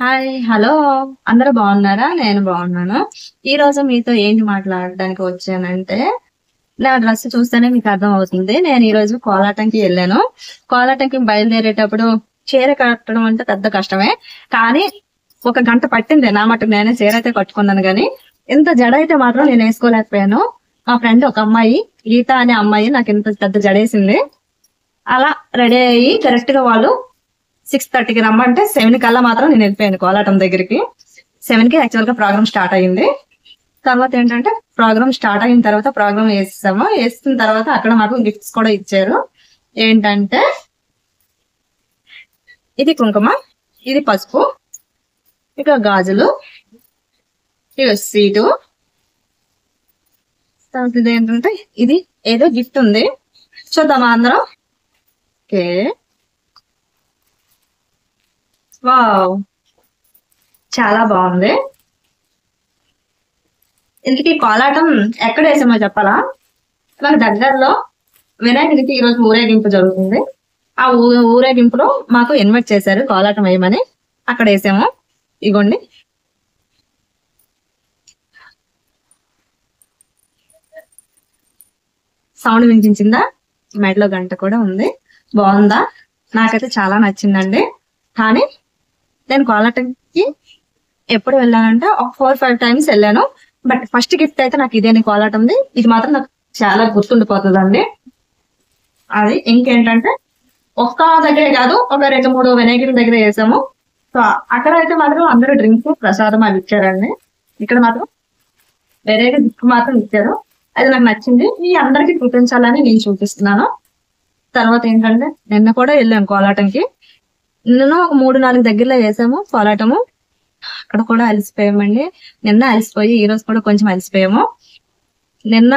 Hi hello అందరూ బాగున్నారా? నేను బాగున్నాను. ఈ రోజు మీతో ఏంటి మాట్లాడడానికి వచ్చానంటే, నా డ్రెస్ చూస్తేనే మీకు అర్థం అవుతుంది. నేను ఈ రోజు కోలాటంకి వెళ్ళాను. కోలాటంకి బయలుదేరేటప్పుడు చీర కట్టడం అంటే పెద్ద కష్టమే, కానీ ఒక గంట పట్టింది. నా మటుకు నేనే చీర అయితే కట్టుకున్నాను, కానీ ఇంత జడ అయితే మాత్రం నేను వేసుకోలేకపోయాను. మా ఫ్రెండ్ ఒక అమ్మాయి, గీత అనే అమ్మాయి, నాకు ఇంత పెద్ద జడేసింది. అలా రెడీ అయ్యి కరెక్ట్ గా వాళ్ళు 6:30కి రమ్మంటే 7 కల్లా మాత్రం నేను వెళ్ళిపోయాను కోలాటం దగ్గరికి. 7కి యాక్చువల్ గా ప్రోగ్రామ్ స్టార్ట్ అయ్యింది. తర్వాత ఏంటంటే ప్రోగ్రామ్ స్టార్ట్ అయిన తర్వాత ప్రోగ్రామ్ వేసేసాము. వేసిన తర్వాత అక్కడ మాకు గిఫ్ట్స్ కూడా ఇచ్చారు. ఏంటంటే ఇది కుంకుమ, ఇది పసుపు, ఇక గాజులు, ఇక సీటు. తర్వాత ఇది ఏంటంటే ఇది ఏదో గిఫ్ట్ ఉంది, చూద్దామా అందరం? ఓకే, వావ్, చాలా బాగుంది. ఇంతకీ కోలాటం ఎక్కడ వేసామో చెప్పాలా? మన దగ్గరలో వినాయకుడికి ఈరోజు ఊరేగింపు జరుగుతుంది. ఆ ఊరేగింపులో మాకు ఇన్వైట్ చేశారు కోలాటం వేయమని. అక్కడ వేసాము. ఇగోండి, సౌండ్ వినిపించిందా? మెడలో గంట కూడా ఉంది. బాగుందా? నాకైతే చాలా నచ్చిందండి. కానీ నేను కోలాటంకి ఎప్పుడు వెళ్ళానంటే ఒక 4-5 టైమ్స్ వెళ్ళాను. బట్ ఫస్ట్ గిఫ్ట్ అయితే నాకు ఇదే కోలాటంది. ఇది మాత్రం నాకు చాలా గుర్తుండిపోతుందండి. అది ఇంకేంటంటే ఒక్క దగ్గరే కాదు, ఒక 2-3 వినాయకుడి దగ్గర వేసాము. సో అక్కడ అయితే మాత్రం అందరూ డ్రింక్ ప్రసాదం అది ఇచ్చారండి. ఇక్కడ మాత్రం వేరేగా గిఫ్ట్ మాత్రం ఇచ్చారు. అది నాకు నచ్చింది. మీ అందరికి చూపించాలని నేను చూపిస్తున్నాను. తర్వాత ఏంటంటే నిన్న కూడా వెళ్ళాను కోలాటంకి. నిన్న ఒక 3-4 దగ్గరలో వేసాము కోలాటము. అక్కడ కూడా అలసిపోయామండి. నిన్న అలసిపోయి ఈ రోజు కూడా కొంచెం అలసిపోయాము. నిన్న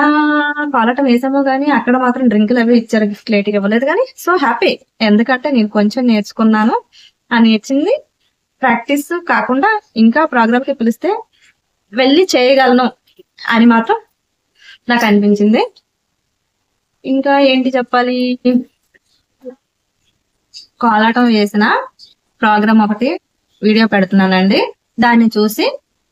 కోలాటం వేసాము, కానీ అక్కడ మాత్రం డ్రింకులు అవి ఇచ్చారు, గిఫ్ట్ లేట్గా ఇవ్వలేదు. కానీ సో హ్యాపీ, ఎందుకంటే నేను కొంచెం నేర్చుకున్నాను. ఆ నేర్చింది ప్రాక్టీస్ కాకుండా ఇంకా ప్రోగ్రామ్ కి పిలిస్తే వెళ్ళి చేయగలను అని మాత్రం నాకు అనిపించింది. ఇంకా ఏంటి చెప్పాలి? కోలాటం వేసిన ప్రోగ్రామ్ ఒకటి వీడియో పెడుతున్నానండి, దాన్ని చూసి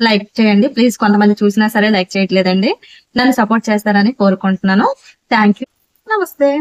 లైక్ చేయండి ప్లీజ్. కొంతమంది చూసినా సరే లైక్ చేయట్లేదండి. నన్ను సపోర్ట్ చేస్తారని కోరుకుంటున్నాను. Thank you. నమస్తే.